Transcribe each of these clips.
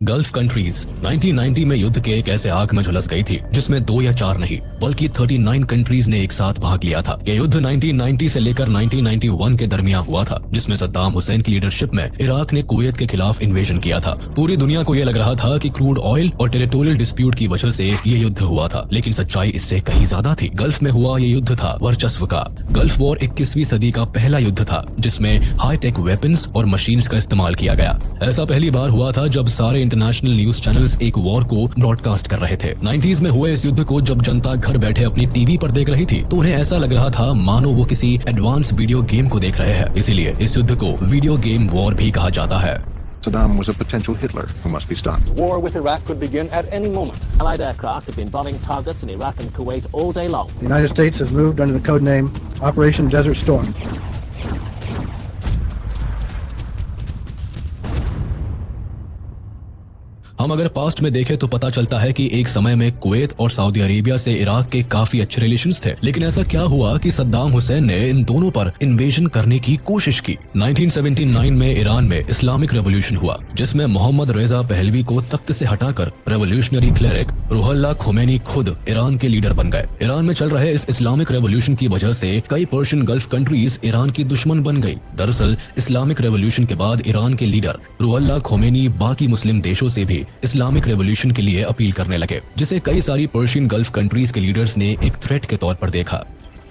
Gulf countries 1990 में युद्ध के एक ऐसे आग में झुलस गई थी जिसमें 2 या 4 नहीं बल्कि 39 कंट्रीज ने एक साथ भाग लिया था। यह युद्ध 1990 से लेकर 1991 के दरमियान हुआ था, जिसमें सद्दाम हुसैन की लीडरशिप में इराक ने कुवैत के खिलाफ इन्वेजन किया था। पूरी दुनिया को यह लग रहा था कि क्रूड ऑयल और टेरिटोरियल डिस्प्यूट की वजह से ये युद्ध हुआ था, लेकिन सच्चाई इससे कहीं ज्यादा थी। गल्फ में हुआ ये युद्ध था वर्चस्व का। गल्फ वॉर 21वीं सदी का पहला युद्ध था जिसमें हाईटेक वेपन्स और मशीन्स का इस्तेमाल किया गया। ऐसा पहली बार हुआ था जब सारे इंटरनेशनल न्यूज चैनल्स एक वॉर को ब्रॉडकास्ट कर रहे थे। 90s में हुए इस युद्ध को जब जनता घर बैठे अपनी टीवी पर देख रही थी तो उन्हें ऐसा लग रहा था मानो वो किसी एडवांस वीडियो गेम को देख रहे हैं। इसीलिए इस युद्ध को वीडियो गेम वॉर भी कहा जाता है। Saddam was a potential Hitler who must be stopped. War with Iraq could begin at any moment. Allied aircraft have been bombing targets in Iraq and Kuwait all day long. The United States has moved under the code name Operation Desert Storm. हम अगर past में देखें तो पता चलता है कि एक समय में कुवैत और सऊदी अरेबिया से इराक के काफी अच्छे रिलेशंस थे, लेकिन ऐसा क्या हुआ कि सद्दाम हुसैन ने इन दोनों पर इन्वेजन करने की कोशिश की। 1979 में ईरान में इस्लामिक रेवोल्यूशन हुआ जिसमें मोहम्मद रेजा पहलवी को तख्त से हटाकर रेवोल्यूशनरी क्लेरिक रूहुल्लाह खोमेनी खुद ईरान के लीडर बन गए। ईरान में चल रहे इस इस्लामिक रेवोल्यूशन की वजह से कई पर्शियन गल्फ कंट्रीज ईरान की दुश्मन बन गई। दरअसल इस्लामिक रेवोल्यूशन के बाद ईरान के लीडर रूहुल्लाह खोमेनी बाकी मुस्लिम देशों से भी इस्लामिक रेवोल्यूशन के लिए अपील करने लगे, जिसे कई सारी पर्शियन गल्फ कंट्रीज के लीडर्स ने एक थ्रेट के तौर पर देखा।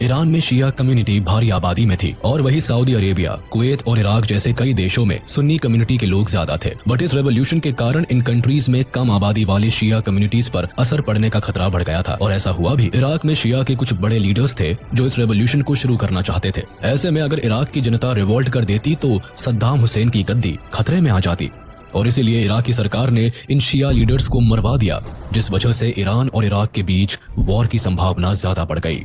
ईरान में शिया कम्युनिटी भारी आबादी में थी और वही सऊदी अरेबिया, कुवैत और इराक जैसे कई देशों में सुन्नी कम्युनिटी के लोग ज्यादा थे। बट इस रेवोल्यूशन के कारण इन कंट्रीज में कम आबादी वाले शिया कम्युनिटीज पर असर पड़ने का खतरा बढ़ गया था और ऐसा हुआ भी। इराक में शिया के कुछ बड़े लीडर्स थे जो इस रेवोल्यूशन को शुरू करना चाहते थे। ऐसे में अगर इराक की जनता रिवोल्ट कर देती तो सद्दाम हुसैन की गद्दी खतरे में आ जाती और इसीलिए इराकी सरकार ने इन शिया लीडर्स को मरवा दिया, जिस वजह से ईरान और इराक के बीच वॉर की संभावना ज्यादा बढ़ गई।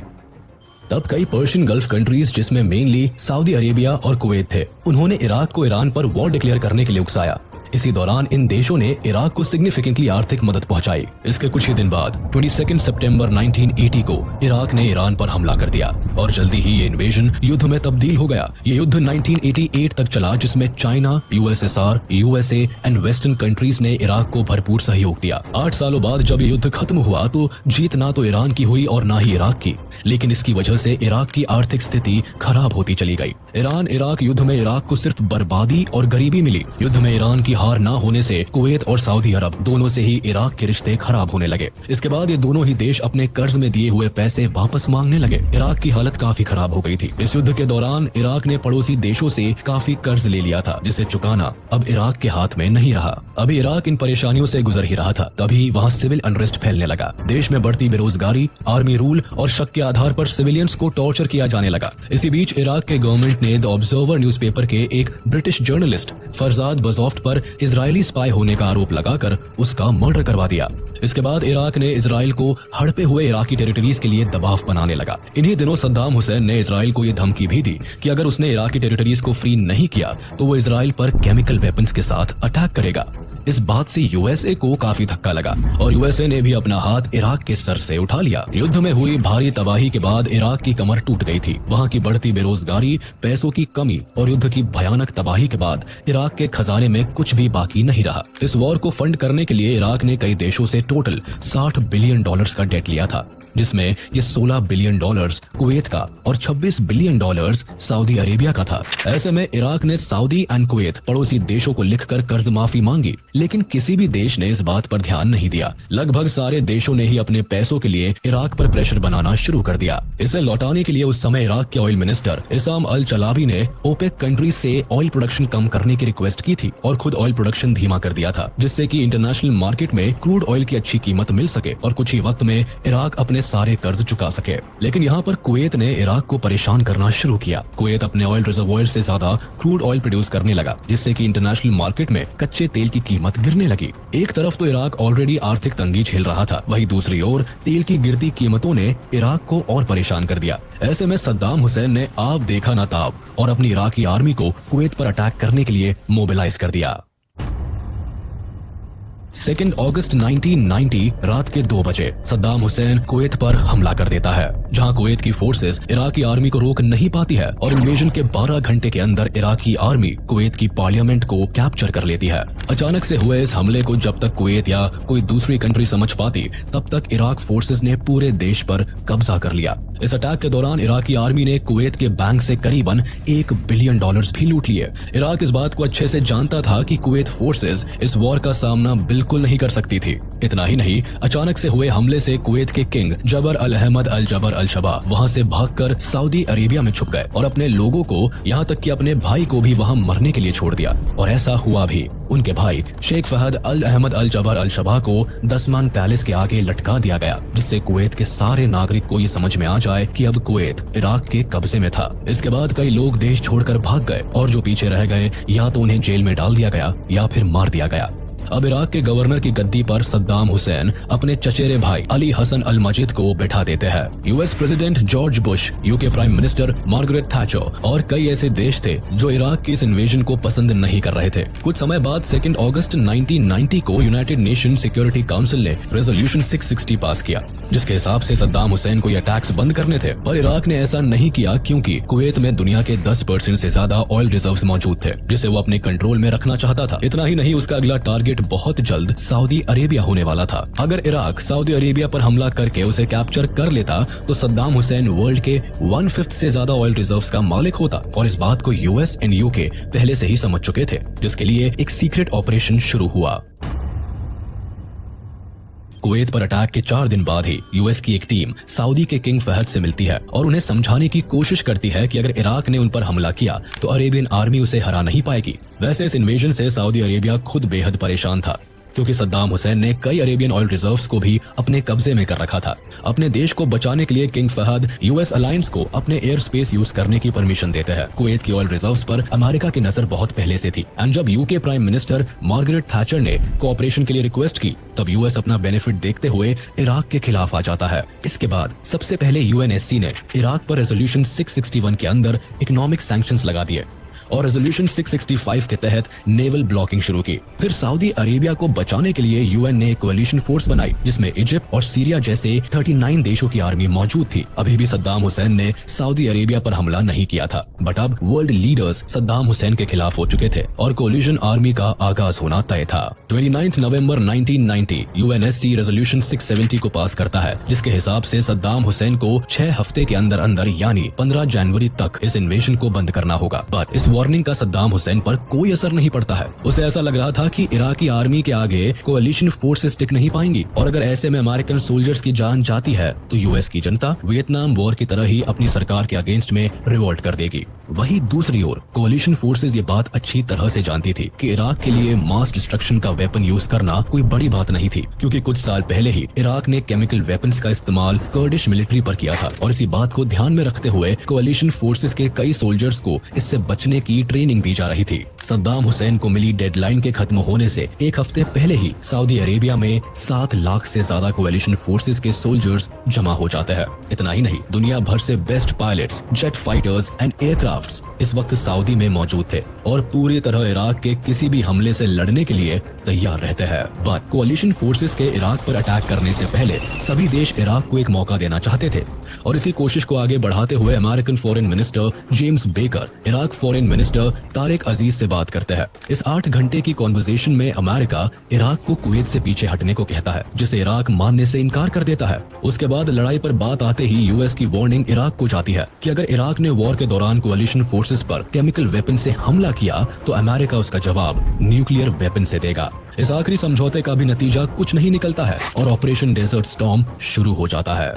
तब कई पर्शियन गल्फ कंट्रीज जिसमें मेनली सऊदी अरेबिया और कुवैत थे, उन्होंने इराक को ईरान पर वॉर डिक्लेयर करने के लिए उकसाया। इसी दौरान इन देशों ने इराक को सिग्निफिकेंटली आर्थिक मदद पहुंचाई। इसके कुछ ही दिन बाद 22 सितंबर 1980 को इराक ने ईरान पर हमला कर दिया और जल्दी ही ये इन्वेजन युद्ध में तब्दील हो गया। ये युद्ध 1988 तक चला जिसमें China, USSR, USA and western countries ने इराक को भरपूर सहयोग दिया। 8 सालों बाद जब ये युद्ध खत्म हुआ तो जीत ना तो ईरान की हुई और ना ही इराक की, लेकिन इसकी वजह से इराक की आर्थिक स्थिति खराब होती चली गई। ईरान इराक युद्ध में इराक को सिर्फ बर्बादी और गरीबी मिली। युद्ध में ईरान की हार ना होने से कुवैत और सऊदी अरब दोनों से ही इराक के रिश्ते खराब होने लगे। इसके बाद ये दोनों ही देश अपने कर्ज में दिए हुए पैसे वापस मांगने लगे। इराक की हालत काफी खराब हो गई थी। इस युद्ध के दौरान इराक ने पड़ोसी देशों से काफी कर्ज ले लिया था जिसे चुकाना अब इराक के हाथ में नहीं रहा। अभी इराक इन परेशानियों से गुजर ही रहा था, तभी वहाँ सिविल अनरेस्ट फैलने लगा। देश में बढ़ती बेरोजगारी, आर्मी रूल और शक के आधार पर सिविलियंस को टॉर्चर किया जाने लगा। इसी बीच इराक के गवर्नमेंट ने द ऑब्जर्वर न्यूज़पेपर के एक ब्रिटिश जर्नलिस्ट फरजाद बजोफ्त पर इजरायली स्पाई होने का आरोप लगाकर उसका मर्डर करवा दिया। इसके बाद इराक ने इजराइल को हड़पे हुए इराकी टेरिटरीज के लिए दबाव बनाने लगा। इन्हीं दिनों सद्दाम हुसैन ने इजराइल को यह धमकी भी दी कि अगर उसने इराकी टेरिटरीज को फ्री नहीं किया तो वो इजराइल पर केमिकल वेपन्स के साथ अटैक करेगा। इस बात से यूएसए को काफी धक्का लगा और यूएसए ने भी अपना हाथ इराक के सर से उठा लिया। युद्ध में हुई भारी तबाही के बाद इराक की कमर टूट गई थी। वहाँ की बढ़ती बेरोजगारी, पैसों की कमी और युद्ध की भयानक तबाही के बाद इराक के खजाने में कुछ भी बाकी नहीं रहा। इस वॉर को फंड करने के लिए इराक ने कई देशों से टोटल $60 बिलियन का डेट लिया था, जिसमें ये $16 बिलियन कुवैत का और $26 बिलियन सऊदी अरेबिया का था। ऐसे में इराक ने सऊदी एंड कुवैत पड़ोसी देशों को लिखकर कर्ज माफी मांगी, लेकिन किसी भी देश ने इस बात पर ध्यान नहीं दिया। लगभग सारे देशों ने ही अपने पैसों के लिए इराक पर प्रेशर बनाना शुरू कर दिया। इसे लौटाने के लिए उस समय इराक के ऑयल मिनिस्टर इसाम अल चलाबी ने ओपेक कंट्री से ऑयल प्रोडक्शन कम करने की रिक्वेस्ट की थी और खुद ऑयल प्रोडक्शन धीमा कर दिया था, जिससे कि इंटरनेशनल मार्केट में क्रूड ऑयल की अच्छी कीमत मिल सके और कुछ ही वक्त में इराक अपने सारे कर्ज चुका सके। लेकिन यहाँ पर कुवैत ने इराक को परेशान करना शुरू किया। कुवैत अपने ऑयल रिजर्वॉयर से ज्यादा क्रूड ऑयल प्रोड्यूस करने लगा, जिससे कि इंटरनेशनल मार्केट में कच्चे तेल की कीमत गिरने लगी। एक तरफ तो इराक ऑलरेडी आर्थिक तंगी झेल रहा था, वहीं दूसरी ओर तेल की गिरती कीमतों ने इराक को और परेशान कर दिया। ऐसे में सद्दाम हुसैन ने आप देखा ना ताब और अपनी इराकी आर्मी को कुवैत पर अटैक करने के लिए मोबिलाइज कर दिया। 2 अगस्त 1990 रात के 2 बजे सद्दाम हुसैन कुवैत पर हमला कर देता है, जहां कुवैत की फोर्सेस इराकी आर्मी को रोक नहीं पाती है और इन्वेजन के 12 घंटे के अंदर इराकी आर्मी कुवैत की पार्लियामेंट को कैप्चर कर लेती है। अचानक से हुए इस हमले को जब तक कुवैत या कोई दूसरी कंट्री समझ पाती, तब तक इराक फोर्सेस ने पूरे देश पर कब्जा कर लिया। इस अटैक के दौरान इराकी आर्मी ने कुवैत के बैंक से करीबन $1 बिलियन भी लूट लिए। इराक इस बात को अच्छे से जानता था कि कुवैत फोर्सेस इस वॉर का सामना बिल्कुल नहीं कर सकती थी। इतना ही नहीं, अचानक से हुए हमले से कुवैत के किंग जबर अल अहमद अल जबर अल शबा वहां से भागकर सऊदी अरेबिया में छुप गए और अपने लोगों को, यहां तक कि अपने भाई को भी वहां मरने के लिए छोड़ दिया। और ऐसा हुआ भी। उनके भाई शेख फहद अल अहमद अल जबर अल शबा को दसमान पैलेस के आगे लटका दिया गया, जिससे कुवैत के सारे नागरिक को ये समझ में आ जाए कि अब कुवैत इराक के कब्जे में था। इसके बाद कई लोग देश छोड़कर भाग गए और जो पीछे रह गए या तो उन्हें जेल में डाल दिया गया या फिर मार दिया गया। अब इराक के गवर्नर की गद्दी पर सद्दाम हुसैन अपने चचेरे भाई अली हसन अल मजीद को बैठा देते हैं। US president George Bush, UK prime minister Margaret Thatcher और कई ऐसे देश थे जो इराक की इस इन्वेजन को पसंद नहीं कर रहे थे। कुछ समय बाद 2 अगस्त 1990 को यूनाइटेड नेशन सिक्योरिटी काउंसिल ने रेजोल्यूशन 660 पास किया, जिसके हिसाब से सद्दाम हुसैन को ये अटैक्स बंद करने थे। पर इराक ने ऐसा नहीं किया क्योंकि कुवैत में दुनिया के 10% से ज्यादा ऑयल रिजर्व्स मौजूद थे, जिसे वो अपने कंट्रोल में रखना चाहता था। इतना ही नहीं, उसका अगला टारगेट बहुत जल्द सऊदी अरेबिया होने वाला था। अगर इराक सऊदी अरेबिया पर हमला करके उसे कैप्चर कर लेता तो सद्दाम हुसैन वर्ल्ड के 1/5 से ज्यादा ऑयल रिजर्व्स का मालिक होता, और इस बात को यूएस एंड यूके पहले से ही समझ चुके थे, जिसके लिए एक सीक्रेट ऑपरेशन शुरू हुआ। कुवैत पर अटैक के 4 दिन बाद ही यूएस की एक टीम सऊदी के किंग फहद से मिलती है और उन्हें समझाने की कोशिश करती है कि अगर इराक ने उन पर हमला किया तो अरेबियन आर्मी उसे हरा नहीं पाएगी। वैसे इस इन्वेजन से सऊदी अरेबिया खुद बेहद परेशान था, क्योंकि सद्दाम हुसैन ने कई अरेबियन ऑयल रिजर्व्स को भी अपने कब्जे में कर रखा था। अपने देश को बचाने के लिए किंग फहद यूएस अलायंस को अपने एयर स्पेस यूज करने की परमिशन देते हैं। कुवैत की ऑयल रिजर्व्स पर अमेरिका की नजर बहुत पहले से थी, एंड जब UK prime minister Margaret Thatcher ने कोऑपरेशन के लिए रिक्वेस्ट की, तब यूएस अपना बेनिफिट देखते हुए इराक के खिलाफ आ जाता है। इसके बाद सबसे पहले यूएनएससी ने इराक पर रेजोल्यूशन 661 के अंदर इकोनॉमिक सैंक्शंस लगा दिए और रेजोल्यूशन 665 के तहत नेवल ब्लॉकिंग शुरू की। फिर सऊदी अरेबिया को बचाने के लिए यूएन ने कोalition फोर्स बनाई, जिसमें इजिप्ट और सीरिया जैसे 39 देशों की आर्मी मौजूद थी। अभी भी सद्दाम हुसैन ने सऊदी अरेबिया पर हमला नहीं किया था, बट अब वर्ल्ड लीडर्स सद्दाम हुसैन के खिलाफ हो चुके थे और कोalition आर्मी का आगाज होना तय था। 29 नवंबर 1990 यूएनएससी रेजोल्यूशन 670 को पास करता है, जिसके हिसाब से सद्दाम हुसैन को 6 हफ्ते के अंदर अंदर यानी 15 जनवरी तक इस इन्वेजन को बंद करना होगा। बट इस वार्निंग का सद्दाम हुसैन पर कोई असर नहीं पड़ता है। उसे ऐसा लग रहा था कि इराकी आर्मी के आगे कोalition फोर्सेस टिक नहीं पाएंगी, और अगर ऐसे में अमेरिकन सोल्जर्स की जान जाती है तो यूएस की जनता वियतनाम वॉर की तरह ही अपनी सरकार के अगेंस्ट में रिवोल्ट कर देगी। वही दूसरी ओर कोalition फोर्सेस ये बात अच्छी तरह से जानती थी कि इराक के लिए मास डिस्ट्रक्शन का वेपन यूज करना कोई बड़ी बात नहीं थी, क्योंकि कुछ साल पहले ही इराक ने केमिकल वेपन्स का इस्तेमाल कर्डिश मिलिट्री पर किया था, और इसी बात को ध्यान में रखते हुए कोalition फोर्सेस के कई सोल्जर्स को इससे बचने की ट्रेनिंग दी जा रही थी। सद्दाम हुसैन को मिली डेडलाइन के खत्म होने से 1 हफ्ते पहले ही सऊदी अरेबिया में 7 लाख से ज्यादा कोalition फोर्सेस के सोल्जर्स जमा हो जाते हैं। इतना ही नहीं, दुनिया भर से best pilots, jet fighters and aircrafts इस वक्त सऊदी में मौजूद थे और पूरी तरह इराक के किसी भी हमले से लड़ने के लिए तैयार रहते हैं। बट कोalition फोर्सेस के इराक पर अटैक करने से पहले सभी देश इराक को एक मौका देना चाहते थे, और इसी कोशिश को आगे बढ़ाते हुए American foreign minister James Baker Iraq foreign minister Tariq Aziz से बात करते हैं। इस 8 घंटे की कॉन्वर्सेशन में अमेरिका इराक को कुवैत से पीछे हटने को कहता है, जिसे इराक मानने से इनकार कर देता है। उसके बाद लड़ाई पर बात आते ही यूएस की वार्निंग इराक को जाती है कि अगर इराक ने वॉर के दौरान कोalition फोर्सेस पर केमिकल वेपन से हमला किया तो अमेरिका उसका जवाब न्यूक्लियर वेपन से देगा। इस आखिरी समझौते का भी नतीजा कुछ नहीं निकलता है और ऑपरेशन डेजर्ट स्टॉर्म शुरू हो जाता है।